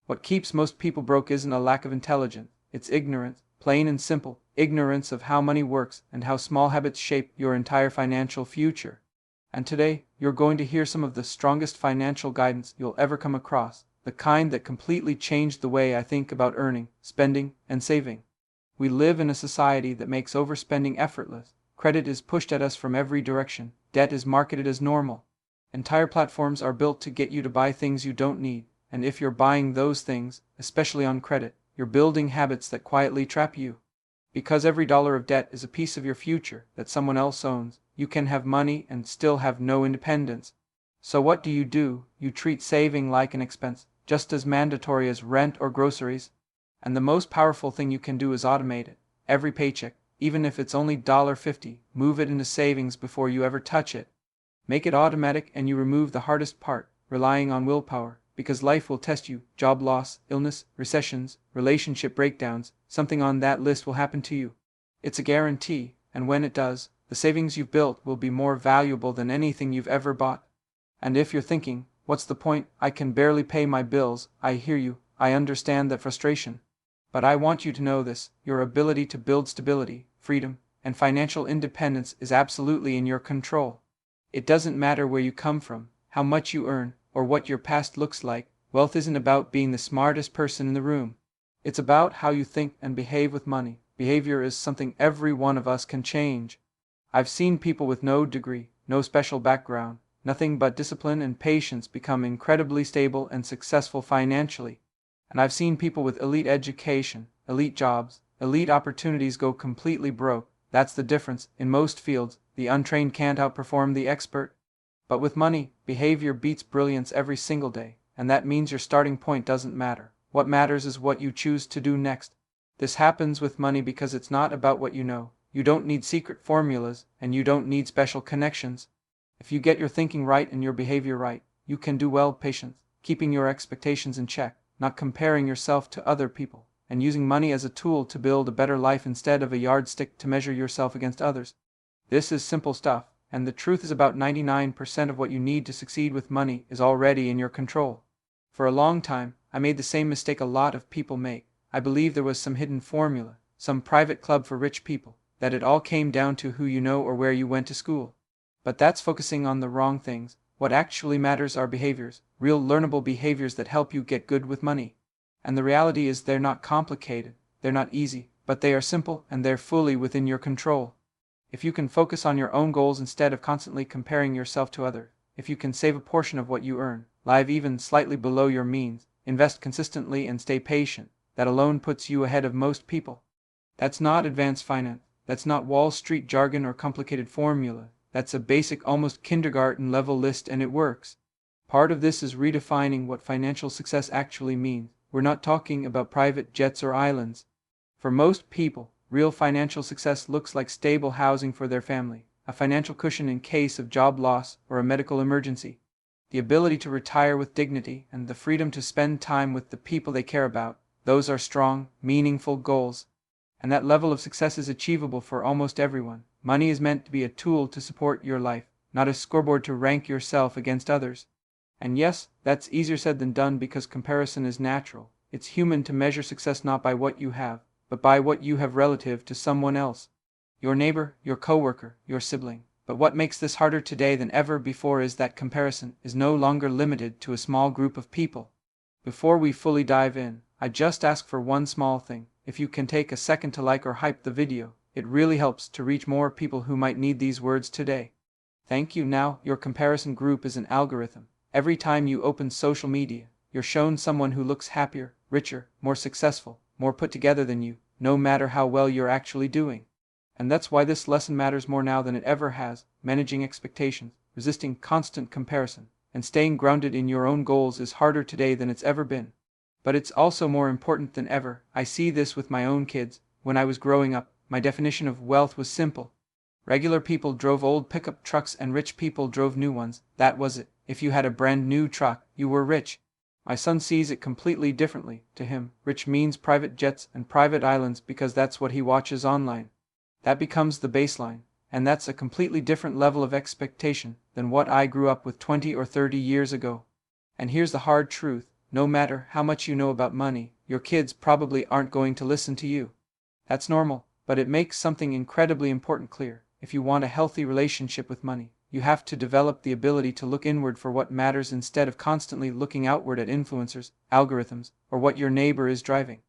What keeps most people broke isn't a lack of intelligence, it's ignorance, plain and simple, ignorance of how money works and how small habits shape your entire financial future. And today, you're going to hear some of the strongest financial guidance you'll ever come across, the kind that completely changed the way I think about earning, spending, and saving. We live in a society that makes overspending effortless. Credit is pushed at us from every direction. Debt is marketed as normal. Entire platforms are built to get you to buy things you don't need. And if you're buying those things, especially on credit, you're building habits that quietly trap you. Because every dollar of debt is a piece of your future that someone else owns, you can have money and still have no independence. So what do? You treat saving like an expense, just as mandatory as rent or groceries. And the most powerful thing you can do is automate it. Every paycheck, even if it's only $50, move it into savings before you ever touch it. Make it automatic and you remove the hardest part, relying on willpower. Because life will test you, job loss, illness, recessions, relationship breakdowns, something on that list will happen to you. It's a guarantee, and when it does, the savings you've built will be more valuable than anything you've ever bought. And if you're thinking, what's the point? I can barely pay my bills. I hear you, I understand that frustration. But I want you to know this, your ability to build stability, freedom, and financial independence is absolutely in your control. It doesn't matter where you come from, how much you earn, or what your past looks like. Wealth isn't about being the smartest person in the room. It's about how you think and behave with money. Behavior is something every one of us can change. I've seen people with no degree, no special background, nothing but discipline and patience become incredibly stable and successful financially. And I've seen people with elite education, elite jobs, elite opportunities go completely broke. That's the difference. In most fields, the untrained can't outperform the expert. But with money, behavior beats brilliance every single day, and that means your starting point doesn't matter. What matters is what you choose to do next. This happens with money because it's not about what you know. You don't need secret formulas, and you don't need special connections. If you get your thinking right and your behavior right, you can do well. Patience, keeping your expectations in check, not comparing yourself to other people, and using money as a tool to build a better life instead of a yardstick to measure yourself against others. This is simple stuff. And the truth is about 99% of what you need to succeed with money is already in your control. For a long time, I made the same mistake a lot of people make. I believed there was some hidden formula, some private club for rich people, that it all came down to who you know or where you went to school. But that's focusing on the wrong things. What actually matters are behaviors, real learnable behaviors that help you get good with money. And the reality is they're not complicated, they're not easy, but they are simple and they're fully within your control. If you can focus on your own goals instead of constantly comparing yourself to others, if you can save a portion of what you earn, live even slightly below your means, invest consistently and stay patient, that alone puts you ahead of most people. That's not advanced finance, that's not Wall Street jargon or complicated formula, that's a basic almost kindergarten level list and it works. Part of this is redefining what financial success actually means. We're not talking about private jets or islands. For most people, real financial success looks like stable housing for their family, a financial cushion in case of job loss or a medical emergency, the ability to retire with dignity, and the freedom to spend time with the people they care about. Those are strong, meaningful goals. And that level of success is achievable for almost everyone. Money is meant to be a tool to support your life, not a scoreboard to rank yourself against others. And yes, that's easier said than done because comparison is natural. It's human to measure success not by what you have, but by what you have relative to someone else. Your neighbor, your coworker, your sibling. But what makes this harder today than ever before is that comparison is no longer limited to a small group of people. Before we fully dive in, I just ask for one small thing. If you can take a second to like or hype the video, it really helps to reach more people who might need these words today. Thank you. Now, your comparison group is an algorithm. Every time you open social media, you're shown someone who looks happier, richer, more successful, more put together than you, no matter how well you're actually doing. And that's why this lesson matters more now than it ever has. Managing expectations, resisting constant comparison, and staying grounded in your own goals is harder today than it's ever been. But it's also more important than ever. I see this with my own kids. When I was growing up, my definition of wealth was simple. Regular people drove old pickup trucks and rich people drove new ones. That was it. If you had a brand new truck, you were rich. My son sees it completely differently. To him, rich means private jets and private islands because that's what he watches online. That becomes the baseline, and that's a completely different level of expectation than what I grew up with 20 or 30 years ago. And here's the hard truth. no matter how much you know about money, your kids probably aren't going to listen to you. That's normal, but it makes something incredibly important clear. If you want a healthy relationship with money, you have to develop the ability to look inward for what matters instead of constantly looking outward at influencers, algorithms, or what your neighbor is driving.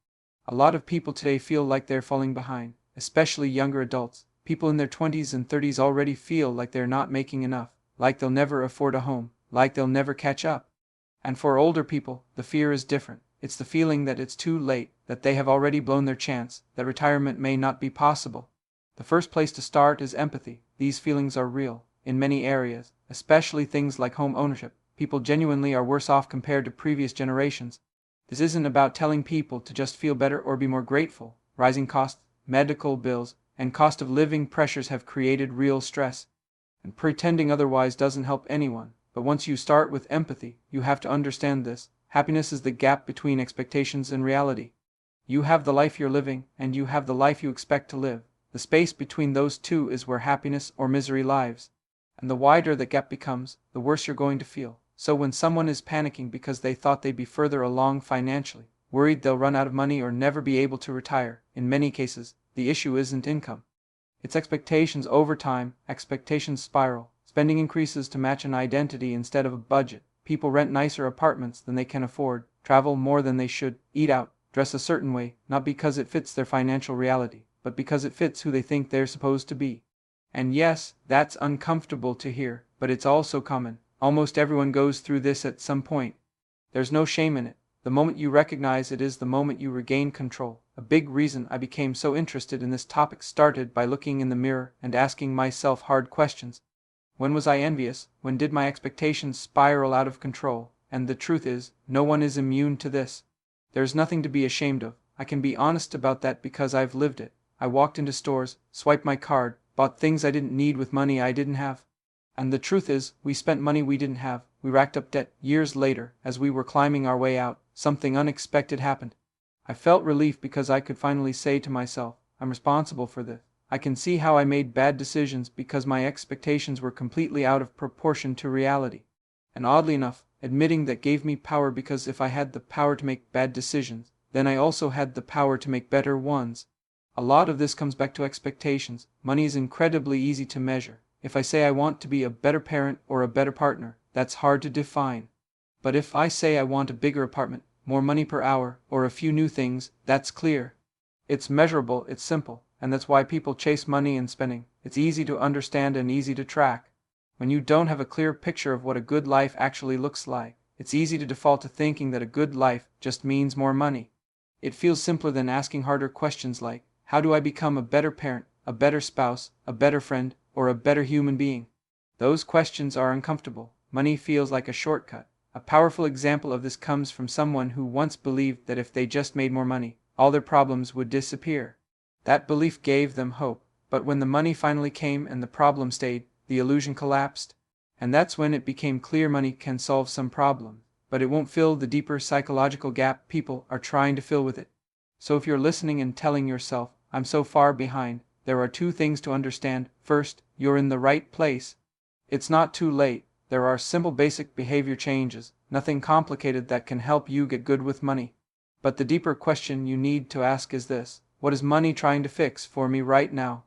A lot of people today feel like they're falling behind, especially younger adults. People in their 20s and 30s already feel like they're not making enough, like they'll never afford a home, like they'll never catch up. And for older people, the fear is different. It's the feeling that it's too late, that they have already blown their chance, that retirement may not be possible. The first place to start is empathy. These feelings are real. In many areas, especially things like home ownership, people genuinely are worse off compared to previous generations. This isn't about telling people to just feel better or be more grateful. Rising costs, medical bills, and cost of living pressures have created real stress. And pretending otherwise doesn't help anyone. But once you start with empathy, you have to understand this. Happiness is the gap between expectations and reality. You have the life you're living, and you have the life you expect to live. The space between those two is where happiness or misery lives. And the wider the gap becomes, the worse you're going to feel. So when someone is panicking because they thought they'd be further along financially, worried they'll run out of money or never be able to retire, in many cases, the issue isn't income. It's expectations over time. Expectations spiral. Spending increases to match an identity instead of a budget. People rent nicer apartments than they can afford, travel more than they should, eat out, dress a certain way, not because it fits their financial reality, but because it fits who they think they're supposed to be. And yes, that's uncomfortable to hear, but it's also common. Almost everyone goes through this at some point. There's no shame in it. The moment you recognize it is the moment you regain control. A big reason I became so interested in this topic started by looking in the mirror and asking myself hard questions. When was I envious? When did my expectations spiral out of control? And the truth is, no one is immune to this. There's nothing to be ashamed of. I can be honest about that because I've lived it. I walked into stores, swiped my card, bought things I didn't need with money I didn't have. And the truth is, we spent money we didn't have. We racked up debt. Years later, as we were climbing our way out, something unexpected happened. I felt relief because I could finally say to myself, I'm responsible for this. I can see how I made bad decisions because my expectations were completely out of proportion to reality. And oddly enough, admitting that gave me power, because if I had the power to make bad decisions, then I also had the power to make better ones. A lot of this comes back to expectations. Money is incredibly easy to measure. If I say I want to be a better parent or a better partner, that's hard to define. But if I say I want a bigger apartment, more money per hour, or a few new things, that's clear. It's measurable, it's simple, and that's why people chase money and spending. It's easy to understand and easy to track. When you don't have a clear picture of what a good life actually looks like, it's easy to default to thinking that a good life just means more money. It feels simpler than asking harder questions like, how do I become a better parent, a better spouse, a better friend, or a better human being? Those questions are uncomfortable. Money feels like a shortcut. A powerful example of this comes from someone who once believed that if they just made more money, all their problems would disappear. That belief gave them hope, but when the money finally came and the problem stayed, the illusion collapsed. And that's when it became clear money can solve some problem, but it won't fill the deeper psychological gap people are trying to fill with it. So if you're listening and telling yourself, I'm so far behind, there are two things to understand. First, you're in the right place. It's not too late. There are simple basic behavior changes, nothing complicated, that can help you get good with money. But the deeper question you need to ask is this: what is money trying to fix for me right now?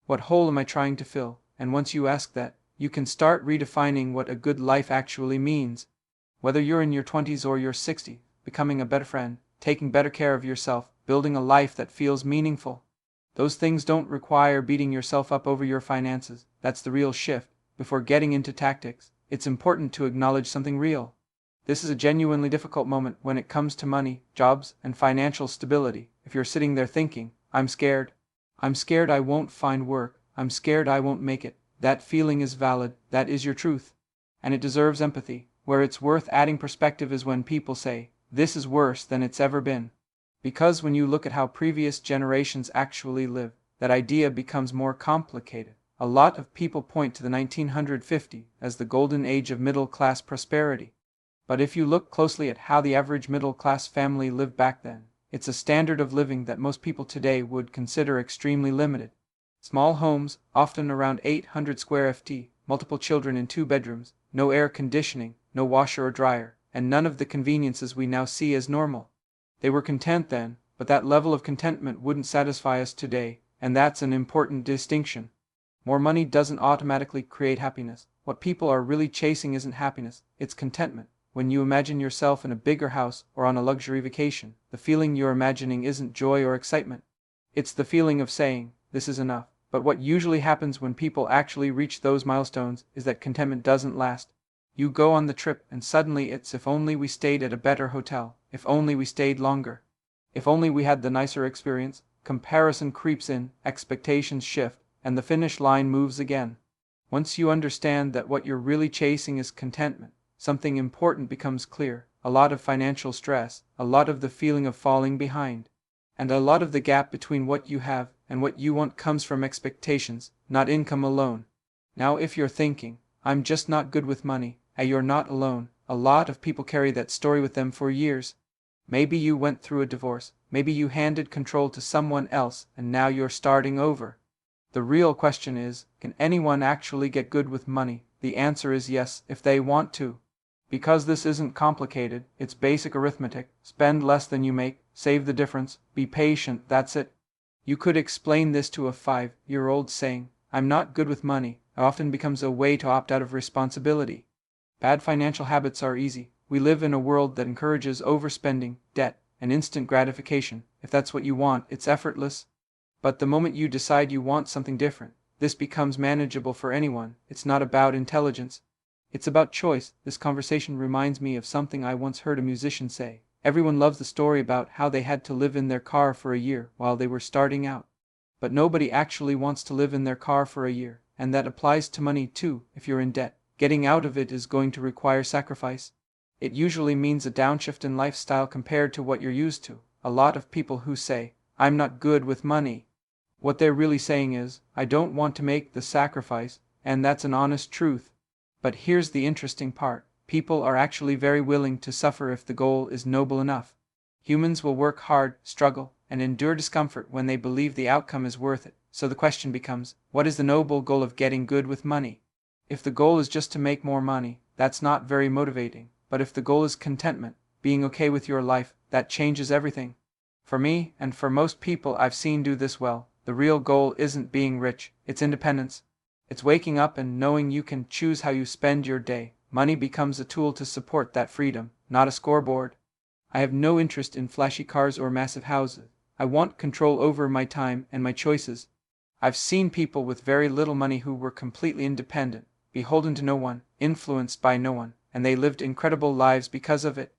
What hole am I trying to fill? And once you ask that, you can start redefining what a good life actually means. Whether you're in your 20s or you're 60, becoming a better friend, taking better care of yourself, building a life that feels meaningful. Those things don't require beating yourself up over your finances. That's the real shift. Before getting into tactics, it's important to acknowledge something real. This is a genuinely difficult moment when it comes to money, jobs, and financial stability. If you're sitting there thinking, I'm scared I won't find work, I'm scared I won't make it, that feeling is valid, that is your truth. And it deserves empathy. Where it's worth adding perspective is when people say, this is worse than it's ever been. Because when you look at how previous generations actually lived, that idea becomes more complicated. A lot of people point to the 1950s as the golden age of middle-class prosperity. But if you look closely at how the average middle-class family lived back then, it's a standard of living that most people today would consider extremely limited. Small homes, often around 800 square ft, multiple children in 2 bedrooms, no air conditioning, no washer or dryer, and none of the conveniences we now see as normal. They were content then, but that level of contentment wouldn't satisfy us today, and that's an important distinction. More money doesn't automatically create happiness. What people are really chasing isn't happiness, it's contentment. When you imagine yourself in a bigger house or on a luxury vacation, the feeling you're imagining isn't joy or excitement. It's the feeling of saying, this is enough. But what usually happens when people actually reach those milestones is that contentment doesn't last. You go on the trip and suddenly it's if only we stayed at a better hotel, if only we stayed longer, if only we had the nicer experience. Comparison creeps in, expectations shift, and the finish line moves again. Once you understand that what you're really chasing is contentment, something important becomes clear. A lot of financial stress, a lot of the feeling of falling behind, and a lot of the gap between what you have and what you want comes from expectations, not income alone. Now if you're thinking, I'm just not good with money, you're not alone. A lot of people carry that story with them for years. Maybe you went through a divorce, maybe you handed control to someone else and now you're starting over. The real question is, can anyone actually get good with money? The answer is yes, if they want to. Because this isn't complicated, it's basic arithmetic. Spend less than you make, save the difference, be patient, that's it. You could explain this to a 5-year-old saying, I'm not good with money. It often becomes a way to opt out of responsibility. Bad financial habits are easy. We live in a world that encourages overspending, debt, and instant gratification. If that's what you want, it's effortless. But the moment you decide you want something different, this becomes manageable for anyone. It's not about intelligence. It's about choice. This conversation reminds me of something I once heard a musician say. Everyone loves the story about how they had to live in their car for a year while they were starting out. But nobody actually wants to live in their car for a year, and that applies to money too. If you're in debt, getting out of it is going to require sacrifice. It usually means a downshift in lifestyle compared to what you're used to. A lot of people who say, I'm not good with money, what they're really saying is, I don't want to make the sacrifice, and that's an honest truth. But here's the interesting part. People are actually very willing to suffer if the goal is noble enough. Humans will work hard, struggle, and endure discomfort when they believe the outcome is worth it. So the question becomes, what is the noble goal of getting good with money? If the goal is just to make more money, that's not very motivating. But if the goal is contentment, being okay with your life, that changes everything. For me, and for most people I've seen do this well, the real goal isn't being rich, it's independence. It's waking up and knowing you can choose how you spend your day. Money becomes a tool to support that freedom, not a scoreboard. I have no interest in flashy cars or massive houses. I want control over my time and my choices. I've seen people with very little money who were completely independent, beholden to no one, influenced by no one, and they lived incredible lives because of it.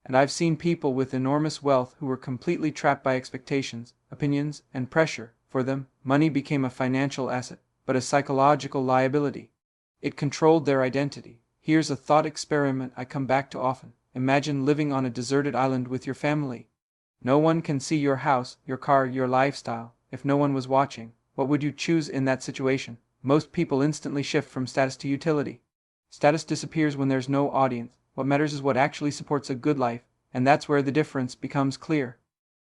And I've seen people with enormous wealth who were completely trapped by expectations, opinions, and pressure. For them, money became a financial asset, but a psychological liability. It controlled their identity. Here's a thought experiment I come back to often. Imagine living on a deserted island with your family. No one can see your house, your car, your lifestyle. If no one was watching, what would you choose in that situation? Most people instantly shift from status to utility. Status disappears when there's no audience. What matters is what actually supports a good life, and that's where the difference becomes clear.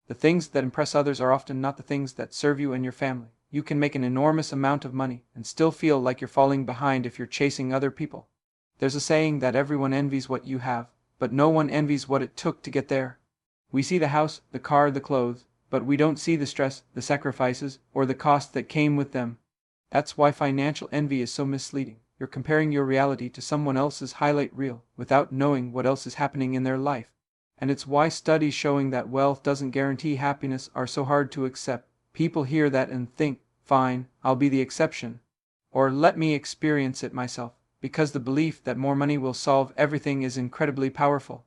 The things that impress others are often not the things that serve you and your family. You can make an enormous amount of money and still feel like you're falling behind if you're chasing other people. There's a saying that everyone envies what you have, but no one envies what it took to get there. We see the house, the car, the clothes, but we don't see the stress, the sacrifices, or the cost that came with them. That's why financial envy is so misleading. You're comparing your reality to someone else's highlight reel without knowing what else is happening in their life. And it's why studies showing that wealth doesn't guarantee happiness are so hard to accept. People hear that and think, fine, I'll be the exception. Or let me experience it myself. Because the belief that more money will solve everything is incredibly powerful.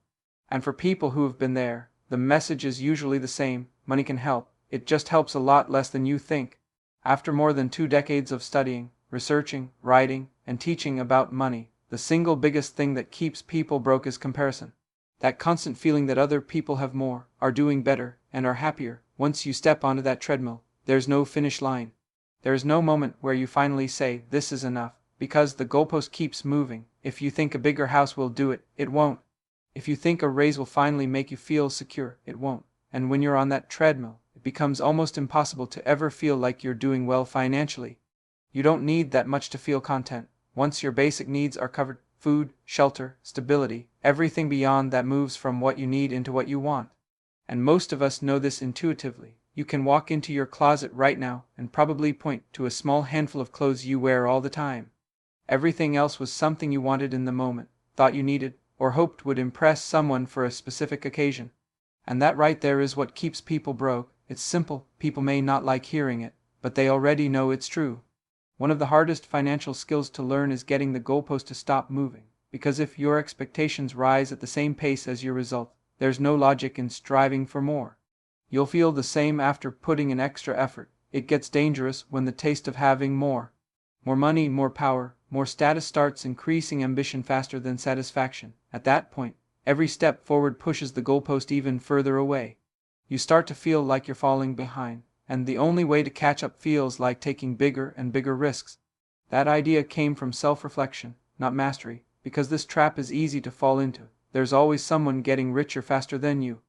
And for people who have been there, the message is usually the same: money can help, it just helps a lot less than you think. After more than 2 decades of studying, researching, writing, and teaching about money, the single biggest thing that keeps people broke is comparison. That constant feeling that other people have more, are doing better, and are happier. Once you step onto that treadmill, there's no finish line. There is no moment where you finally say, this is enough. Because the goalpost keeps moving. If you think a bigger house will do it, it won't. If you think a raise will finally make you feel secure, it won't. And when you're on that treadmill, it becomes almost impossible to ever feel like you're doing well financially. You don't need that much to feel content. Once your basic needs are covered, food, shelter, stability, everything beyond that moves from what you need into what you want. And most of us know this intuitively. You can walk into your closet right now and probably point to a small handful of clothes you wear all the time. Everything else was something you wanted in the moment, thought you needed, or hoped would impress someone for a specific occasion. And that right there is what keeps people broke. It's simple, people may not like hearing it, but they already know it's true. One of the hardest financial skills to learn is getting the goalpost to stop moving, because if your expectations rise at the same pace as your result, there's no logic in striving for more. You'll feel the same after putting in extra effort. It gets dangerous when the taste of having more money, more power, more status starts increasing ambition faster than satisfaction. At that point, every step forward pushes the goalpost even further away. You start to feel like you're falling behind, and the only way to catch up feels like taking bigger and bigger risks. That idea came from self-reflection, not mastery, because this trap is easy to fall into. There's always someone getting richer faster than you.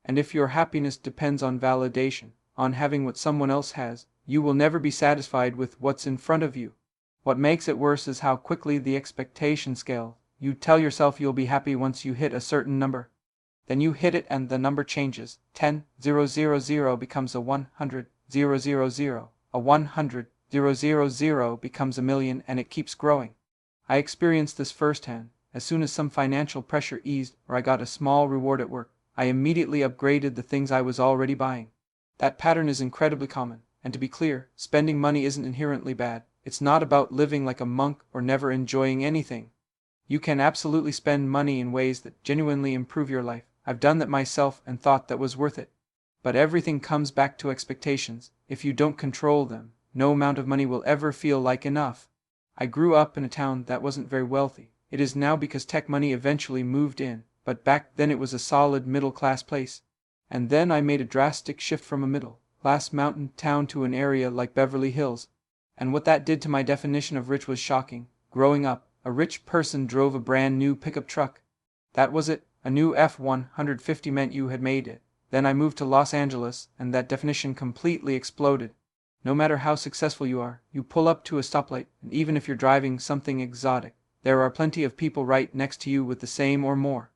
And if your happiness depends on validation, on having what someone else has, you will never be satisfied with what's in front of you. What makes it worse is how quickly the expectation scales. You tell yourself you'll be happy once you hit a certain number. Then you hit it and the number changes. 10,000 becomes a 100,000. A 100,000 becomes a million, and it keeps growing. I experienced this firsthand. As soon as some financial pressure eased or I got a small reward at work, I immediately upgraded the things I was already buying. That pattern is incredibly common, and to be clear, spending money isn't inherently bad. It's not about living like a monk or never enjoying anything. You can absolutely spend money in ways that genuinely improve your life. I've done that myself and thought that was worth it. But everything comes back to expectations. If you don't control them, no amount of money will ever feel like enough. I grew up in a town that wasn't very wealthy. It is now because tech money eventually moved in, but back then it was a solid middle-class place. And then I made a drastic shift from a middle-class mountain town to an area like Beverly Hills. And what that did to my definition of rich was shocking. Growing up, a rich person drove a brand new pickup truck. That was it. A new F-150 meant you had made it. Then I moved to Los Angeles, and that definition completely exploded. No matter how successful you are, you pull up to a stoplight, and even if you're driving something exotic, there are plenty of people right next to you with the same or more.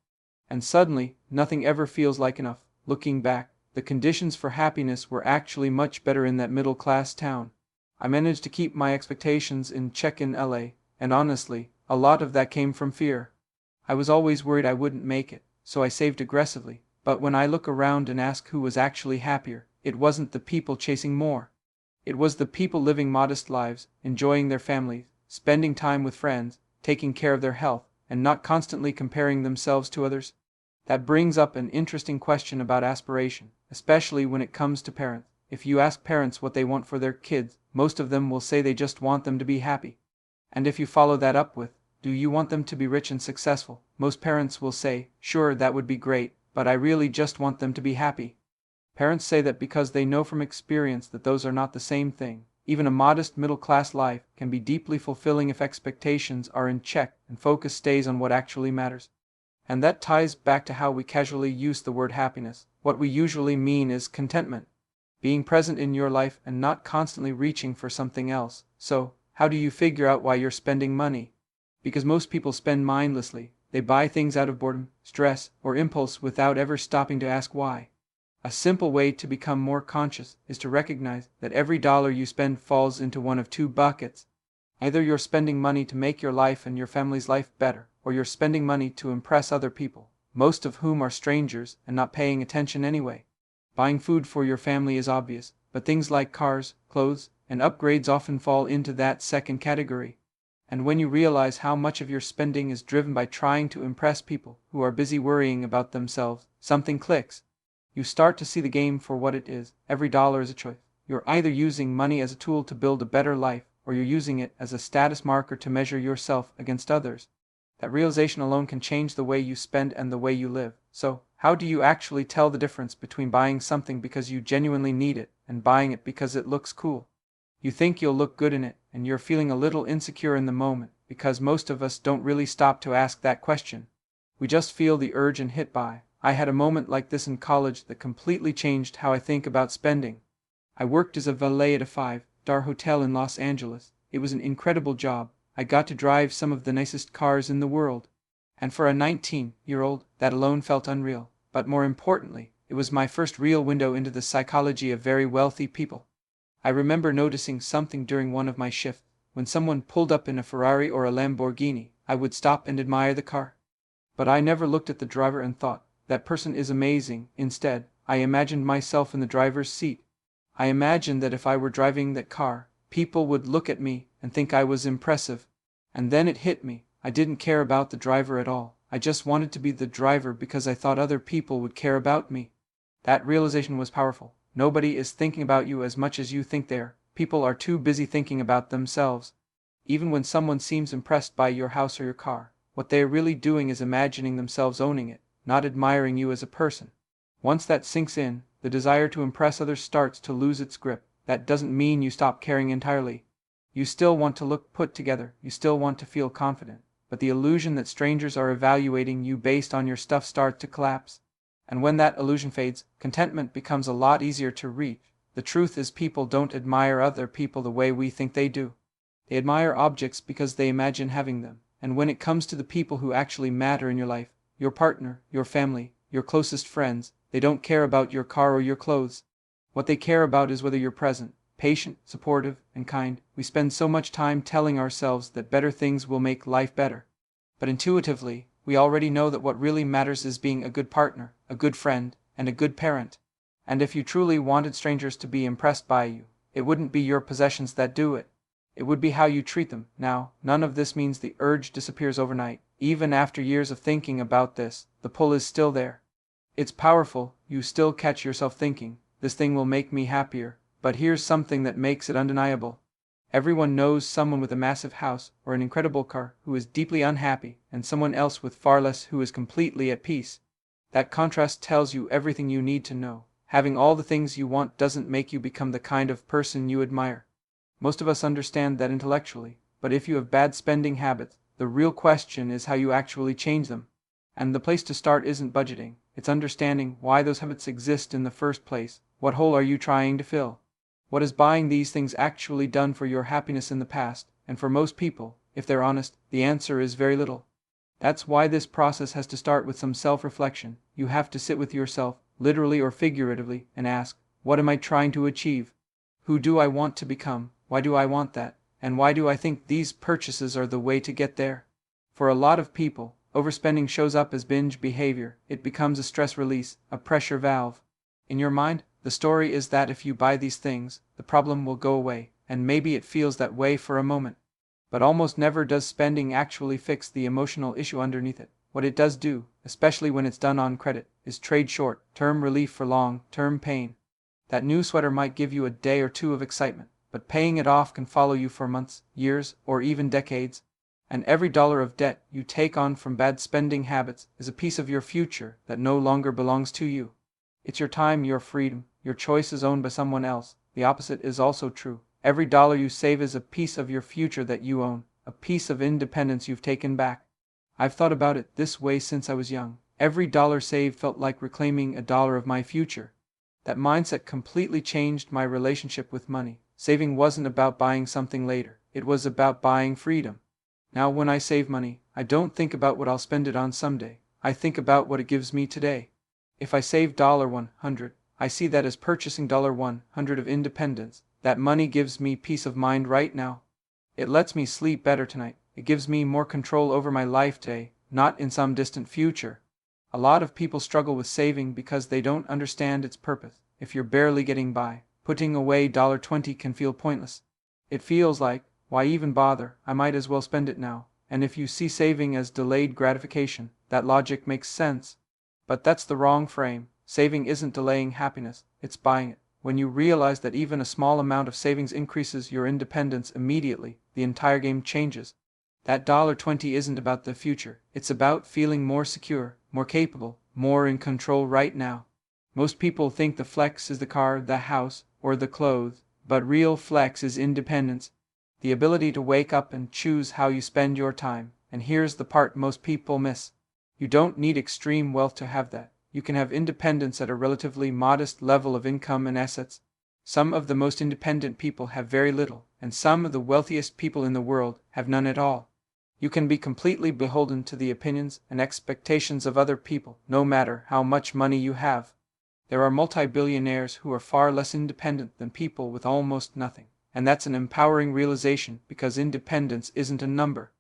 And suddenly, nothing ever feels like enough. Looking back, the conditions for happiness were actually much better in that middle-class town. I managed to keep my expectations in check in LA, and honestly, a lot of that came from fear. I was always worried I wouldn't make it, so I saved aggressively. But when I look around and ask who was actually happier, it wasn't the people chasing more. It was the people living modest lives, enjoying their families, spending time with friends, taking care of their health, and not constantly comparing themselves to others. That brings up an interesting question about aspiration, especially when it comes to parents. If you ask parents what they want for their kids, most of them will say they just want them to be happy. And if you follow that up with, do you want them to be rich and successful? Most parents will say, sure, that would be great, but I really just want them to be happy. Parents say that because they know from experience that those are not the same thing. Even a modest middle-class life can be deeply fulfilling if expectations are in check and focus stays on what actually matters. And that ties back to how we casually use the word happiness. What we usually mean is contentment. Being present in your life and not constantly reaching for something else. So, how do you figure out why you're spending money? Because most people spend mindlessly. They buy things out of boredom, stress, or impulse without ever stopping to ask why. A simple way to become more conscious is to recognize that every dollar you spend falls into one of two buckets. Either you're spending money to make your life and your family's life better, or you're spending money to impress other people, most of whom are strangers and not paying attention anyway. Buying food for your family is obvious, but things like cars, clothes, and upgrades often fall into that second category. And when you realize how much of your spending is driven by trying to impress people who are busy worrying about themselves, something clicks. You start to see the game for what it is. Every dollar is a choice. You're either using money as a tool to build a better life, or you're using it as a status marker to measure yourself against others. That realization alone can change the way you spend and the way you live. So, how do you actually tell the difference between buying something because you genuinely need it and buying it because it looks cool? You think you'll look good in it, and you're feeling a little insecure in the moment, because most of us don't really stop to ask that question. We just feel the urge and hit buy. I had a moment like this in college that completely changed how I think about spending. I worked as a valet at a 5-star hotel in Los Angeles. It was an incredible job. I got to drive some of the nicest cars in the world. And for a 19-year-old, that alone felt unreal. But more importantly, it was my first real window into the psychology of very wealthy people. I remember noticing something during one of my shifts. When someone pulled up in a Ferrari or a Lamborghini, I would stop and admire the car. But I never looked at the driver and thought, that person is amazing. Instead, I imagined myself in the driver's seat. I imagined that if I were driving that car, people would look at me and think I was impressive. And then it hit me. I didn't care about the driver at all. I just wanted to be the driver because I thought other people would care about me. That realization was powerful. Nobody is thinking about you as much as you think they are. People are too busy thinking about themselves. Even when someone seems impressed by your house or your car, what they are really doing is imagining themselves owning it, not admiring you as a person. Once that sinks in, the desire to impress others starts to lose its grip. That doesn't mean you stop caring entirely. You still want to look put together, you still want to feel confident. But the illusion that strangers are evaluating you based on your stuff starts to collapse. And when that illusion fades, contentment becomes a lot easier to reach. The truth is, people don't admire other people the way we think they do. They admire objects because they imagine having them. And when it comes to the people who actually matter in your life, your partner, your family, your closest friends, they don't care about your car or your clothes. What they care about is whether you're present, patient, supportive, and kind. We spend so much time telling ourselves that better things will make life better. But intuitively, we already know that what really matters is being a good partner, a good friend, and a good parent. And if you truly wanted strangers to be impressed by you, it wouldn't be your possessions that do it. It would be how you treat them. Now, none of this means the urge disappears overnight. Even after years of thinking about this, the pull is still there. It's powerful. You still catch yourself thinking, this thing will make me happier. But here's something that makes it undeniable. Everyone knows someone with a massive house or an incredible car who is deeply unhappy, and someone else with far less who is completely at peace. That contrast tells you everything you need to know. Having all the things you want doesn't make you become the kind of person you admire. Most of us understand that intellectually, but if you have bad spending habits, the real question is how you actually change them. And the place to start isn't budgeting, it's understanding why those habits exist in the first place. What hole are you trying to fill? What has buying these things actually done for your happiness in the past? And for most people, if they're honest, the answer is very little. That's why this process has to start with some self-reflection. You have to sit with yourself, literally or figuratively, and ask, what am I trying to achieve? Who do I want to become? Why do I want that? And why do I think these purchases are the way to get there? For a lot of people, overspending shows up as binge behavior. It becomes a stress release, a pressure valve. In your mind, the story is that if you buy these things, the problem will go away, and maybe it feels that way for a moment. But almost never does spending actually fix the emotional issue underneath it. What it does do, especially when it's done on credit, is trade short-term relief for long-term pain. That new sweater might give you a day or two of excitement, but paying it off can follow you for months, years, or even decades. And every dollar of debt you take on from bad spending habits is a piece of your future that no longer belongs to you. It's your time, your freedom, your choice is owned by someone else. The opposite is also true. Every dollar you save is a piece of your future that you own, a piece of independence you've taken back. I've thought about it this way since I was young. Every dollar saved felt like reclaiming a dollar of my future. That mindset completely changed my relationship with money. Saving wasn't about buying something later. It was about buying freedom. Now when I save money, I don't think about what I'll spend it on someday. I think about what it gives me today. If I save $100, I see that as purchasing $100 of independence. That money gives me peace of mind right now. It lets me sleep better tonight. It gives me more control over my life today, not in some distant future. A lot of people struggle with saving because they don't understand its purpose. If you're barely getting by, putting away $20 can feel pointless. It feels like, why even bother? I might as well spend it now. And if you see saving as delayed gratification, that logic makes sense. But that's the wrong frame. Saving isn't delaying happiness, it's buying it. When you realize that even a small amount of savings increases your independence immediately, the entire game changes. That $20 isn't about the future, it's about feeling more secure, more capable, more in control right now. Most people think the flex is the car, the house, or the clothes, but real flex is independence. The ability to wake up and choose how you spend your time. And here's the part most people miss. You don't need extreme wealth to have that. You can have independence at a relatively modest level of income and assets. Some of the most independent people have very little, and some of the wealthiest people in the world have none at all. You can be completely beholden to the opinions and expectations of other people, no matter how much money you have. There are multi-billionaires who are far less independent than people with almost nothing, and that's an empowering realization because independence isn't a number.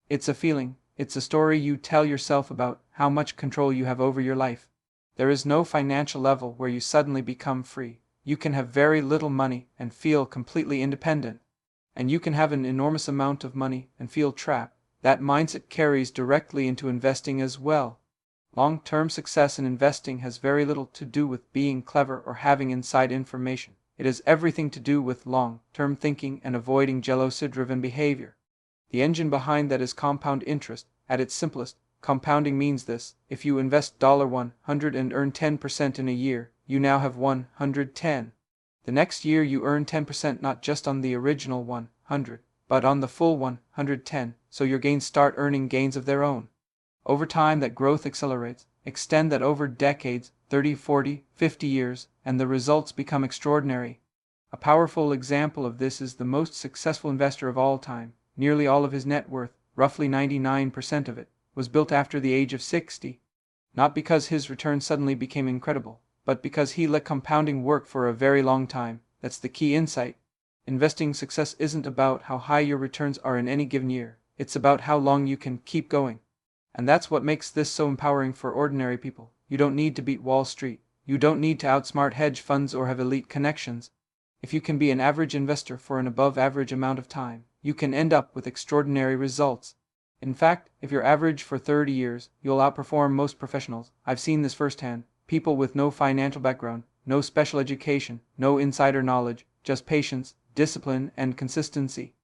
It's a feeling, it's a story you tell yourself about how much control you have over your life. There is no financial level where you suddenly become free. You can have very little money and feel completely independent. And you can have an enormous amount of money and feel trapped. That mindset carries directly into investing as well. Long-term success in investing has very little to do with being clever or having inside information. It has everything to do with long-term thinking and avoiding jealousy-driven behavior. The engine behind that is compound interest. At its simplest, compounding means this: if you invest $100 and earn 10% in a year, you now have 110. The next year you earn 10% not just on the original 100, but on the full 110, so your gains start earning gains of their own. Over time that growth accelerates. Extend that over decades, 30, 40, 50 years, and the results become extraordinary. A powerful example of this is the most successful investor of all time. Nearly all of his net worth, roughly 99% of it, was built after the age of 60. Not because his returns suddenly became incredible, but because he let compounding work for a very long time. That's the key insight. Investing success isn't about how high your returns are in any given year. It's about how long you can keep going. And that's what makes this so empowering for ordinary people. You don't need to beat Wall Street. You don't need to outsmart hedge funds or have elite connections. If you can be an average investor for an above-average amount of time, you can end up with extraordinary results. In fact, if you're average for 30 years, you'll outperform most professionals. I've seen this firsthand. People with no financial background, no special education, no insider knowledge, just patience, discipline, and consistency.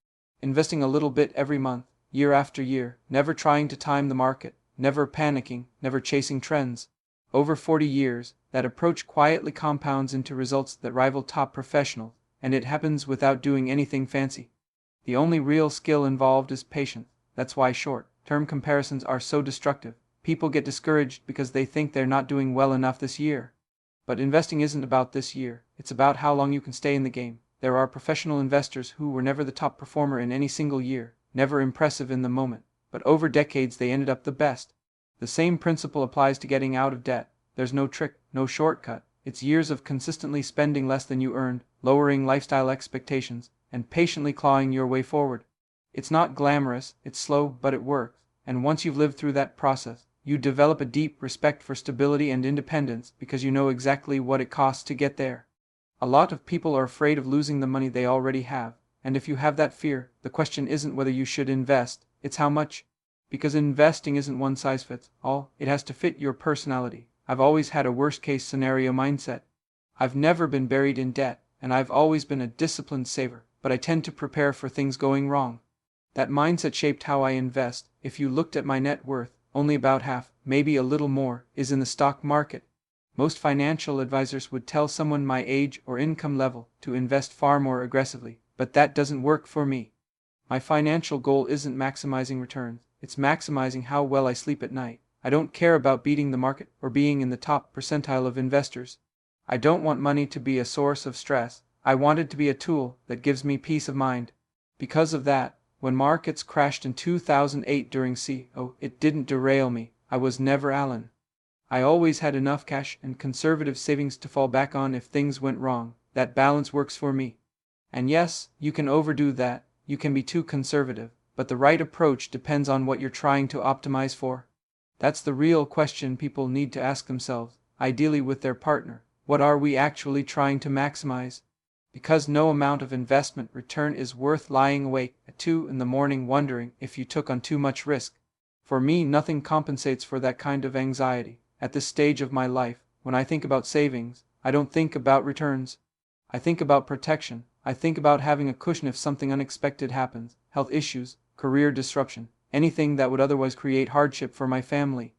Investing a little bit every month, year after year, never trying to time the market, never panicking, never chasing trends. Over 40 years, that approach quietly compounds into results that rival top professionals, and it happens without doing anything fancy. The only real skill involved is patience. That's why short-term comparisons are so destructive. People get discouraged because they think they're not doing well enough this year. But investing isn't about this year, it's about how long you can stay in the game. There are professional investors who were never the top performer in any single year, never impressive in the moment, but over decades they ended up the best. The same principle applies to getting out of debt. There's no trick, no shortcut. It's years of consistently spending less than you earned, lowering lifestyle expectations, and patiently clawing your way forward. It's not glamorous, it's slow, but it works. And once you've lived through that process, you develop a deep respect for stability and independence because you know exactly what it costs to get there. A lot of people are afraid of losing the money they already have, and if you have that fear, the question isn't whether you should invest, it's how much. Because investing isn't one size fits all, it has to fit your personality. I've always had a worst-case scenario mindset. I've never been buried in debt, and I've always been a disciplined saver, but I tend to prepare for things going wrong. That mindset shaped how I invest. If you looked at my net worth, only about half, maybe a little more, is in the stock market. Most financial advisors would tell someone my age or income level to invest far more aggressively, but that doesn't work for me. My financial goal isn't maximizing returns, it's maximizing how well I sleep at night. I don't care about beating the market or being in the top percentile of investors. I don't want money to be a source of stress. I want it to be a tool that gives me peace of mind. Because of that, when markets crashed in 2008 during CO, it didn't derail me. I was never Allen. I always had enough cash and conservative savings to fall back on if things went wrong. That balance works for me. And yes, you can overdo that. You can be too conservative, but the right approach depends on what you're trying to optimize for. That's the real question people need to ask themselves, ideally with their partner. What are we actually trying to maximize? Because no amount of investment return is worth lying awake at 2 in the morning wondering if you took on too much risk. For me, nothing compensates for that kind of anxiety. At this stage of my life, when I think about savings, I don't think about returns. I think about protection. I think about having a cushion if something unexpected happens, health issues, career disruption, anything that would otherwise create hardship for my family.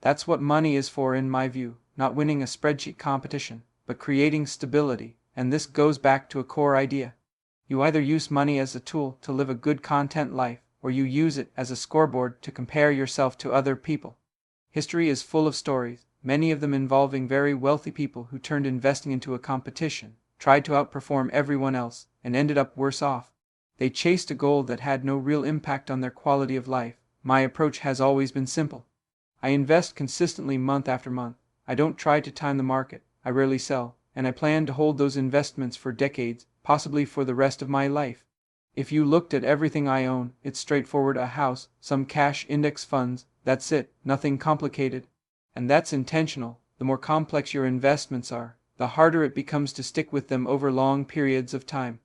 That's what money is for in my view, not winning a spreadsheet competition, but creating stability. And this goes back to a core idea. You either use money as a tool to live a good content life, or you use it as a scoreboard to compare yourself to other people. History is full of stories, many of them involving very wealthy people who turned investing into a competition, tried to outperform everyone else, and ended up worse off. They chased a goal that had no real impact on their quality of life. My approach has always been simple. I invest consistently month after month. I don't try to time the market. I rarely sell, and I plan to hold those investments for decades, possibly for the rest of my life. If you looked at everything I own, it's straightforward: a house, some cash, index funds, that's it, nothing complicated. And that's intentional. The more complex your investments are, the harder it becomes to stick with them over long periods of time.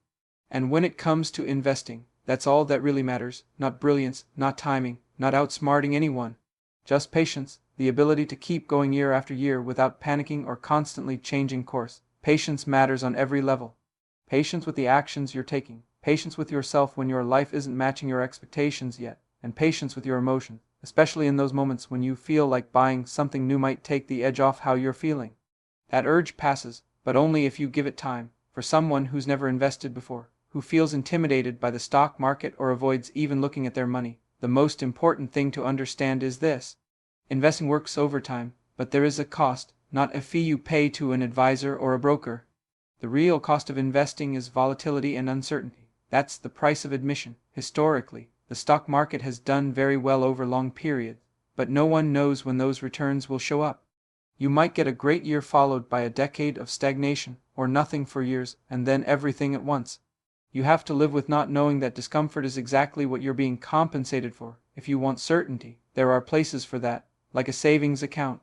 And when it comes to investing, that's all that really matters: not brilliance, not timing, not outsmarting anyone. Just patience, the ability to keep going year after year without panicking or constantly changing course. Patience matters on every level. Patience with the actions you're taking, patience with yourself when your life isn't matching your expectations yet, and patience with your emotions, especially in those moments when you feel like buying something new might take the edge off how you're feeling. That urge passes, but only if you give it time. For someone who's never invested before, who feels intimidated by the stock market or avoids even looking at their money, the most important thing to understand is this: investing works over time, but there is a cost, not a fee you pay to an advisor or a broker. The real cost of investing is volatility and uncertainty. That's the price of admission. Historically, the stock market has done very well over long periods, but no one knows when those returns will show up. You might get a great year followed by a decade of stagnation, or nothing for years, and then everything at once. You have to live with not knowing. That discomfort is exactly what you're being compensated for. If you want certainty, there are places for that, like a savings account.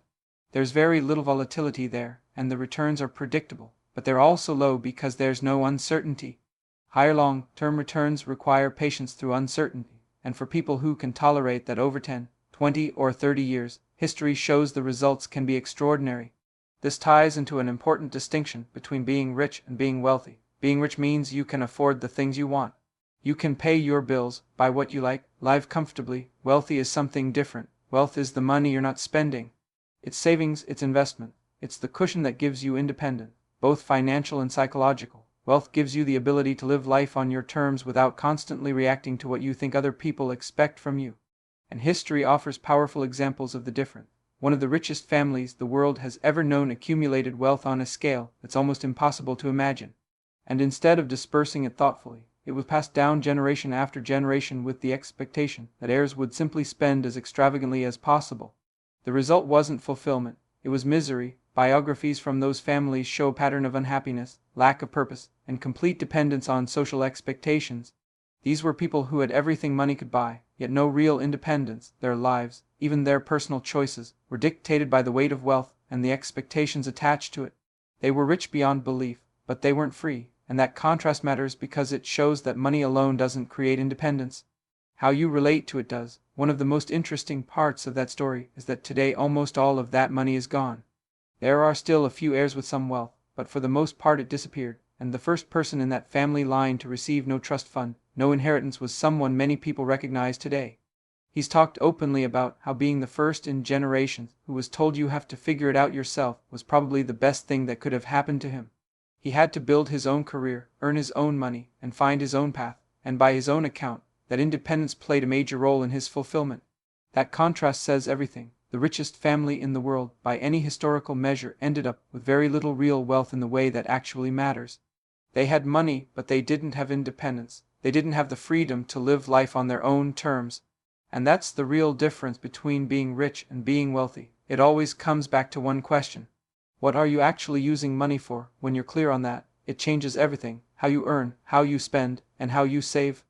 There's very little volatility there, and the returns are predictable, but they're also low because there's no uncertainty. Higher long-term returns require patience through uncertainty, and for people who can tolerate that over 10, 20, or 30 years, history shows the results can be extraordinary. This ties into an important distinction between being rich and being wealthy. Being rich means you can afford the things you want. You can pay your bills, buy what you like, live comfortably. Wealthy is something different. Wealth is the money you're not spending. It's savings, it's investment. It's the cushion that gives you independence, both financial and psychological. Wealth gives you the ability to live life on your terms without constantly reacting to what you think other people expect from you. And history offers powerful examples of the difference. One of the richest families the world has ever known accumulated wealth on a scale that's almost impossible to imagine. And instead of dispersing it thoughtfully, it was passed down generation after generation with the expectation that heirs would simply spend as extravagantly as possible. The result wasn't fulfillment, it was misery. Biographies from those families show a pattern of unhappiness, lack of purpose, and complete dependence on social expectations. These were people who had everything money could buy, yet no real independence. Their lives, even their personal choices, were dictated by the weight of wealth and the expectations attached to it. They were rich beyond belief, but they weren't free. And that contrast matters because it shows that money alone doesn't create independence. How you relate to it does. One of the most interesting parts of that story is that today almost all of that money is gone. There are still a few heirs with some wealth, but for the most part it disappeared, and the first person in that family line to receive no trust fund, no inheritance, was someone many people recognize today. He's talked openly about how being the first in generations who was told you have to figure it out yourself was probably the best thing that could have happened to him. He had to build his own career, earn his own money, and find his own path, and by his own account, that independence played a major role in his fulfillment. That contrast says everything. The richest family in the world, by any historical measure, ended up with very little real wealth in the way that actually matters. They had money, but they didn't have independence. They didn't have the freedom to live life on their own terms. And that's the real difference between being rich and being wealthy. It always comes back to one question. What are you actually using money for? When you're clear on that, it changes everything: how you earn, how you spend, and how you save.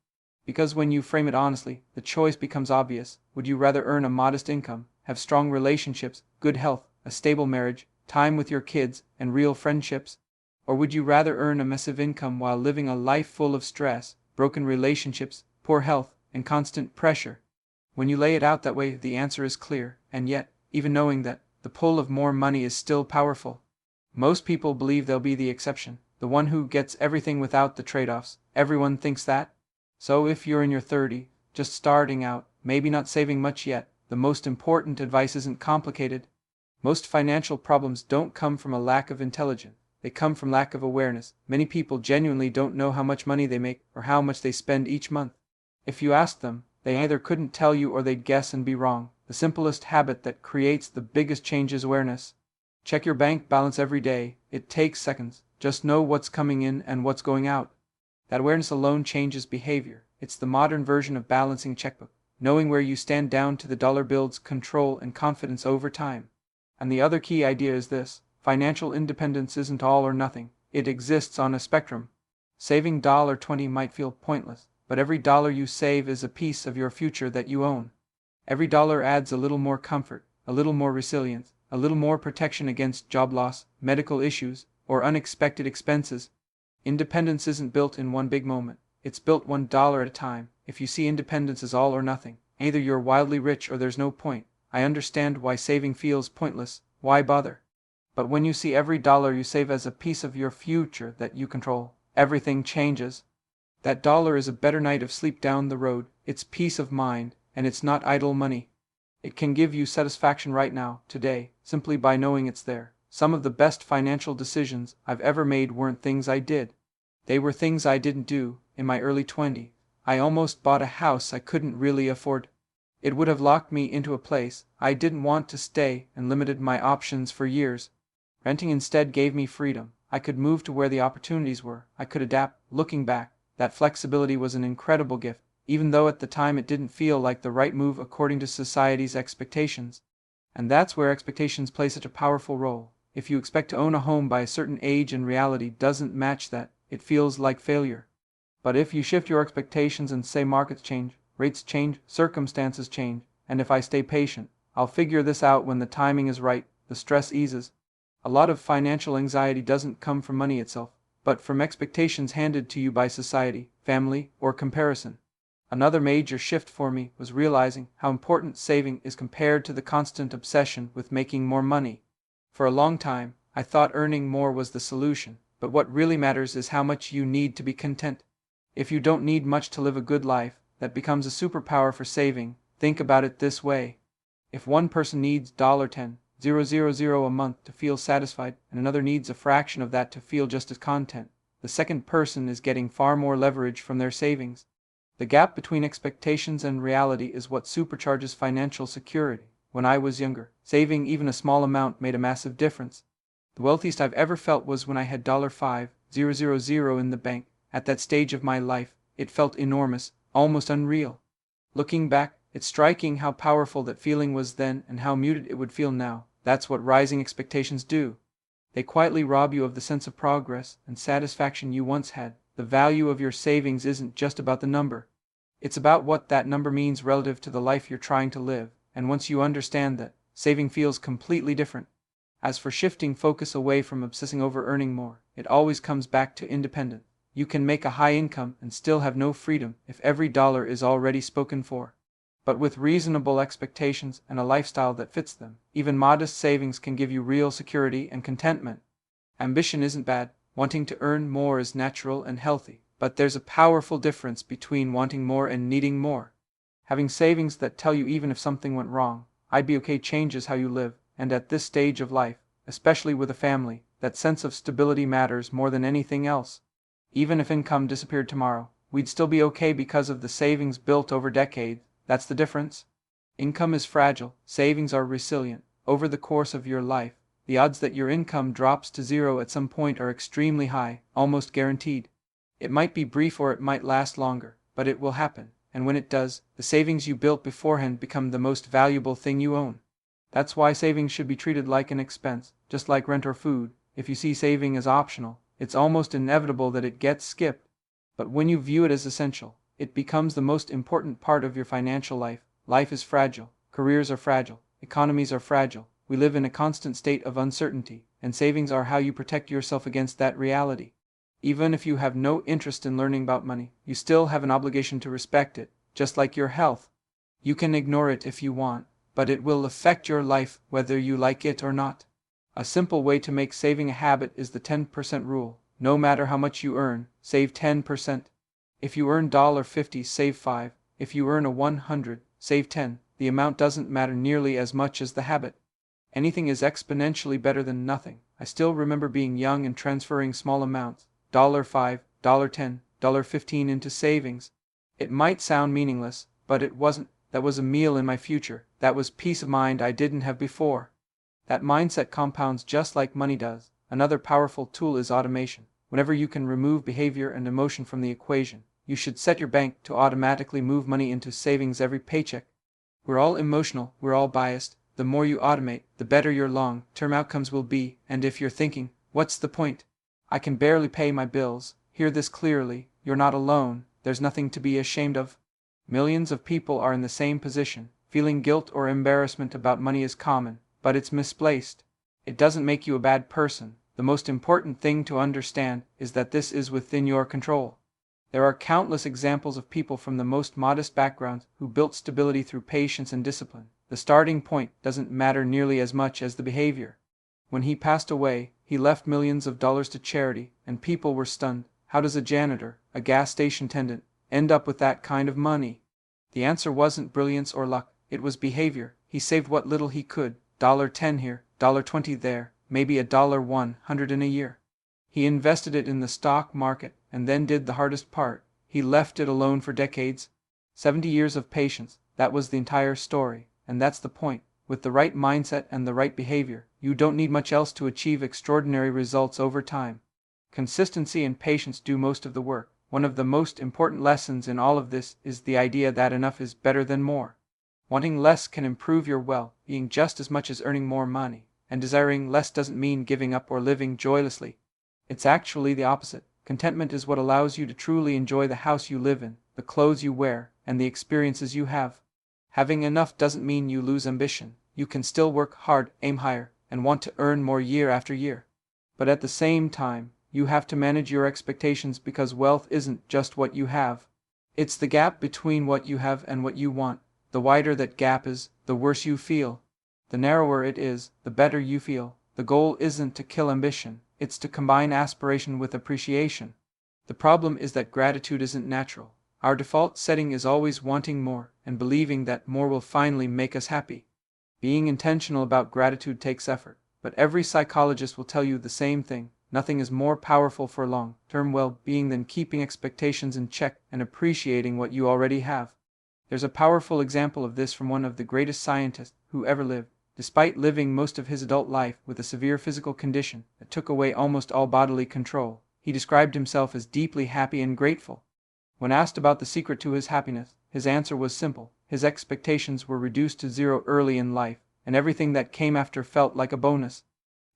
Because when you frame it honestly, the choice becomes obvious. Would you rather earn a modest income, have strong relationships, good health, a stable marriage, time with your kids, and real friendships? Or would you rather earn a massive income while living a life full of stress, broken relationships, poor health, and constant pressure? When you lay it out that way, the answer is clear, and yet, even knowing that, the pull of more money is still powerful. Most people believe they'll be the exception, the one who gets everything without the trade-offs. Everyone thinks that. So if you're in your 30s, just starting out, maybe not saving much yet, the most important advice isn't complicated. Most financial problems don't come from a lack of intelligence. They come from lack of awareness. Many people genuinely don't know how much money they make or how much they spend each month. If you ask them, they either couldn't tell you or they'd guess and be wrong. The simplest habit that creates the biggest change is awareness. Check your bank balance every day. It takes seconds. Just know what's coming in and what's going out. That awareness alone changes behavior. It's the modern version of balancing a checkbook, knowing where you stand down to the dollar builds control and confidence over time. And the other key idea is this: financial independence isn't all or nothing. It exists on a spectrum. Saving $20 might feel pointless, but every dollar you save is a piece of your future that you own. Every dollar adds a little more comfort, a little more resilience, a little more protection against job loss, medical issues, or unexpected expenses. Independence isn't built in one big moment. It's built $1 at a time. If you see independence as all or nothing, either you're wildly rich or there's no point. I understand why saving feels pointless. Why bother? But when you see every dollar you save as a piece of your future that you control, everything changes. That dollar is a better night of sleep down the road. It's peace of mind, and it's not idle money. It can give you satisfaction right now, today, simply by knowing it's there. Some of the best financial decisions I've ever made weren't things I did. They were things I didn't do. In my early 20s, I almost bought a house I couldn't really afford. It would have locked me into a place I didn't want to stay and limited my options for years. Renting instead gave me freedom. I could move to where the opportunities were. I could adapt. Looking back, that flexibility was an incredible gift, even though at the time it didn't feel like the right move according to society's expectations. And that's where expectations play such a powerful role. If you expect to own a home by a certain age and reality doesn't match that, it feels like failure. But if you shift your expectations and say markets change, rates change, circumstances change, and if I stay patient, I'll figure this out when the timing is right, the stress eases. A lot of financial anxiety doesn't come from money itself, but from expectations handed to you by society, family, or comparison. Another major shift for me was realizing how important saving is compared to the constant obsession with making more money. For a long time, I thought earning more was the solution, but what really matters is how much you need to be content. If you don't need much to live a good life, that becomes a superpower for saving. Think about it this way. If one person needs $10,000 a month to feel satisfied and another needs a fraction of that to feel just as content, the second person is getting far more leverage from their savings. The gap between expectations and reality is what supercharges financial security. When I was younger, saving even a small amount made a massive difference. The wealthiest I've ever felt was when I had $5,000 in the bank. At that stage of my life, it felt enormous, almost unreal. Looking back, it's striking how powerful that feeling was then and how muted it would feel now. That's what rising expectations do. They quietly rob you of the sense of progress and satisfaction you once had. The value of your savings isn't just about the number. It's about what that number means relative to the life you're trying to live, and once you understand that, saving feels completely different. As for shifting focus away from obsessing over earning more, it always comes back to independence. You can make a high income and still have no freedom if every dollar is already spoken for. But with reasonable expectations and a lifestyle that fits them, even modest savings can give you real security and contentment. Ambition isn't bad. Wanting to earn more is natural and healthy, but there's a powerful difference between wanting more and needing more. Having savings that tell you even if something went wrong, I'd be okay changes how you live, and at this stage of life, especially with a family, that sense of stability matters more than anything else. Even if income disappeared tomorrow, we'd still be okay because of the savings built over decades. That's the difference. Income is fragile, savings are resilient. Over the course of your life, the odds that your income drops to zero at some point are extremely high, almost guaranteed. It might be brief or it might last longer, but it will happen, and when it does, the savings you built beforehand become the most valuable thing you own. That's why savings should be treated like an expense, just like rent or food. If you see saving as optional, it's almost inevitable that it gets skipped. But when you view it as essential, it becomes the most important part of your financial life. Life is fragile, careers are fragile, economies are fragile. We live in a constant state of uncertainty, and savings are how you protect yourself against that reality. Even if you have no interest in learning about money, you still have an obligation to respect it, just like your health. You can ignore it if you want, but it will affect your life whether you like it or not. A simple way to make saving a habit is the 10% rule. No matter how much you earn, save 10%. If you earn $50, save $5. If you earn 100, save 10. The amount doesn't matter nearly as much as the habit. Anything is exponentially better than nothing. I still remember being young and transferring small amounts, $5, $10, $15 into savings. It might sound meaningless, but it wasn't. That was a meal in my future. That was peace of mind I didn't have before. That mindset compounds just like money does. Another powerful tool is automation. Whenever you can remove behavior and emotion from the equation, you should set your bank to automatically move money into savings every paycheck. We're all emotional, we're all biased. The more you automate, the better your long-term outcomes will be. And if you're thinking, what's the point? I can barely pay my bills. Hear this clearly, you're not alone. There's nothing to be ashamed of. Millions of people are in the same position. Feeling guilt or embarrassment about money is common, but it's misplaced. It doesn't make you a bad person. The most important thing to understand is that this is within your control. There are countless examples of people from the most modest backgrounds who built stability through patience and discipline. The starting point doesn't matter nearly as much as the behavior. When he passed away, he left millions of dollars to charity, and people were stunned. How does a janitor, a gas station attendant, end up with that kind of money? The answer wasn't brilliance or luck, it was behavior. He saved what little he could, $10 here, $20 there, maybe $100 in a year. He invested it in the stock market, and then did the hardest part. He left it alone for decades. 70 years of patience, that was the entire story. And that's the point. With the right mindset and the right behavior, you don't need much else to achieve extraordinary results over time. Consistency and patience do most of the work. One of the most important lessons in all of this is the idea that enough is better than more. Wanting less can improve your well-being just as much as earning more money, and desiring less doesn't mean giving up or living joylessly. It's actually the opposite. Contentment is what allows you to truly enjoy the house you live in, the clothes you wear, and the experiences you have. Having enough doesn't mean you lose ambition. You can still work hard, aim higher, and want to earn more year after year. But at the same time, you have to manage your expectations, because wealth isn't just what you have. It's the gap between what you have and what you want. The wider that gap is, the worse you feel. The narrower it is, the better you feel. The goal isn't to kill ambition, it's to combine aspiration with appreciation. The problem is that gratitude isn't natural. Our default setting is always wanting more, and believing that more will finally make us happy. Being intentional about gratitude takes effort, but every psychologist will tell you the same thing. Nothing is more powerful for long-term well-being than keeping expectations in check and appreciating what you already have. There's a powerful example of this from one of the greatest scientists who ever lived. Despite living most of his adult life with a severe physical condition that took away almost all bodily control, he described himself as deeply happy and grateful. When asked about the secret to his happiness, his answer was simple. His expectations were reduced to zero early in life, and everything that came after felt like a bonus.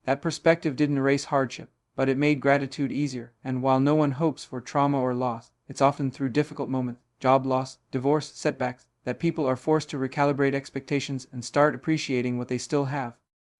That perspective didn't erase hardship, but it made gratitude easier. And while no one hopes for trauma or loss, it's often through difficult moments, job loss, divorce, setbacks, that people are forced to recalibrate expectations and start appreciating what they still have.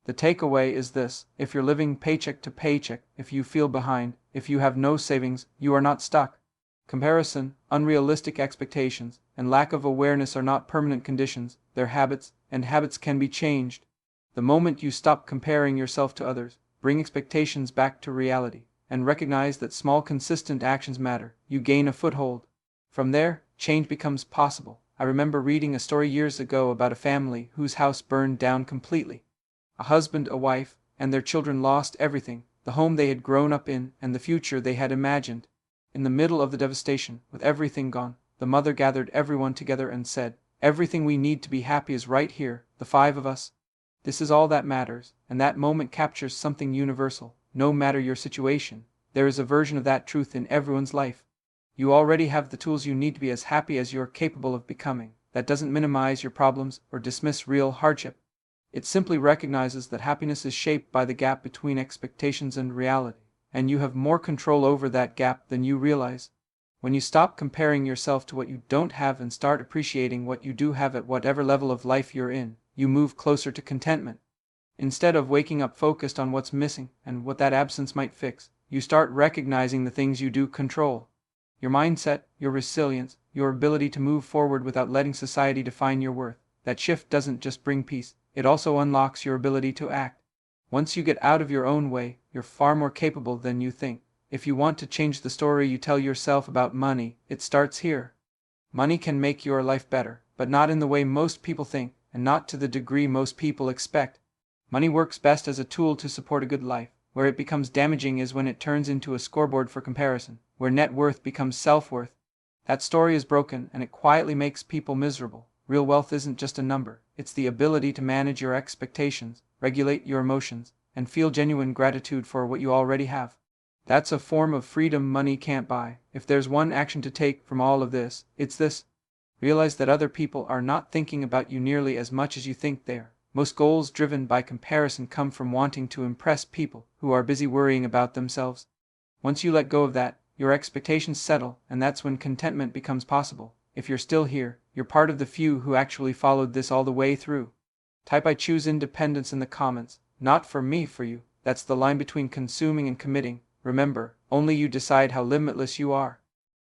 The takeaway is this: if you're living paycheck to paycheck, if you feel behind, if you have no savings, you are not stuck. Comparison, unrealistic expectations, and lack of awareness are not permanent conditions, they're habits, and habits can be changed. The moment you stop comparing yourself to others, bring expectations back to reality, and recognize that small consistent actions matter, you gain a foothold. From there, change becomes possible. I remember reading a story years ago about a family whose house burned down completely. A husband, a wife, and their children lost everything, the home they had grown up in and the future they had imagined. In the middle of the devastation, with everything gone, the mother gathered everyone together and said, "Everything we need to be happy is right here, the 5 of us. This is all that matters." And that moment captures something universal. No matter your situation, there is a version of that truth in everyone's life. You already have the tools you need to be as happy as you're capable of becoming. That doesn't minimize your problems or dismiss real hardship. It simply recognizes that happiness is shaped by the gap between expectations and reality, and you have more control over that gap than you realize. When you stop comparing yourself to what you don't have and start appreciating what you do have at whatever level of life you're in, you move closer to contentment. Instead of waking up focused on what's missing and what that absence might fix, you start recognizing the things you do control. Your mindset, your resilience, your ability to move forward without letting society define your worth. That shift doesn't just bring peace, it also unlocks your ability to act. Once you get out of your own way, you're far more capable than you think. If you want to change the story you tell yourself about money, it starts here. Money can make your life better, but not in the way most people think, and not to the degree most people expect. Money works best as a tool to support a good life. Where it becomes damaging is when it turns into a scoreboard for comparison, where net worth becomes self-worth. That story is broken, and it quietly makes people miserable. Real wealth isn't just a number, it's the ability to manage your expectations, regulate your emotions, and feel genuine gratitude for what you already have. That's a form of freedom money can't buy. If there's one action to take from all of this, it's this. Realize that other people are not thinking about you nearly as much as you think they are. Most goals driven by comparison come from wanting to impress people who are busy worrying about themselves. Once you let go of that, your expectations settle, and that's when contentment becomes possible. If you're still here, you're part of the few who actually followed this all the way through. Type "I choose independence" in the comments. Not for me, for you. That's the line between consuming and committing. Remember, only you decide how limitless you are.